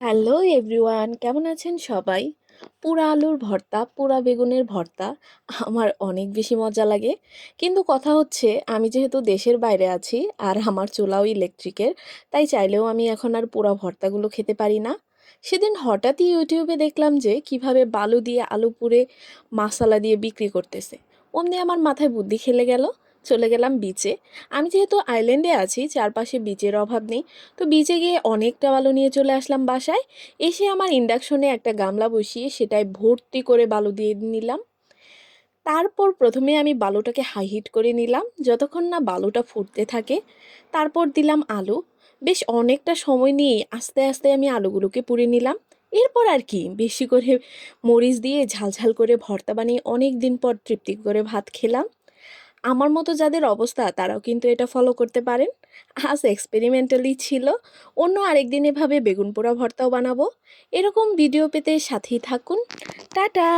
Hello everyone, কেমন আছেন সবাই? পোড়া আলুর ভর্তা, পোড়া বেগুনের ভর্তা আমার অনেক বেশি মজা লাগে। কিন্তু কথা হচ্ছে, আমি যেহেতু দেশের বাইরে আছি আর আমার চুলাও ইলেকট্রিকের, তাই চাইলেও আমি এখন আর পোড়া ভর্তাগুলো খেতে পারি না। সেদিন হঠাৎই ইউটিউবে দেখলাম যে কিভাবে বালু দিয়ে আলু পুড়ে মশলা দিয়ে বিক্রি করতেছে। অমনি আমার মাথায় বুদ্ধি খেলে গেল, চলে গেলাম বিচে। আমি যেহেতু আইল্যান্ডে আছি, চারপাশে বিচের অভাব নেই, তো বিচে গিয়ে অনেকটা বালু নিয়ে চলে আসলাম বাসায়। এসে আমার ইন্ডাকশনে একটা গামলা বসিয়ে সেটায় ভর্তি করে বালু দিয়ে নিলাম। তারপর প্রথমে আমি বালুটাকে হাই হিট করে নিলাম যতক্ষণ না বালুটা ফুটতে থাকে। তারপর দিলাম আলু। বেশ অনেকটা সময় নিয়ে আস্তে আস্তে আমি আলুগুলোকে পুড়ে নিলাম। এরপর আর কি, বেশি করে মরিচ দিয়ে ঝালঝাল করে ভর্তা বানিয়ে অনেক দিন পর তৃপ্তি করে ভাত খেলাম। আমার মতো যাদের অবস্থা তারাও কিন্তু এটা ফলো করতে পারেন। আজ এক্সপেরিমেন্টালি ছিল। অন্য আরেকদিন এভাবে বেগুন পোড়া ভর্তাও বানাবো। এরকম ভিডিও পেতে সাথেই থাকুন। টাটা।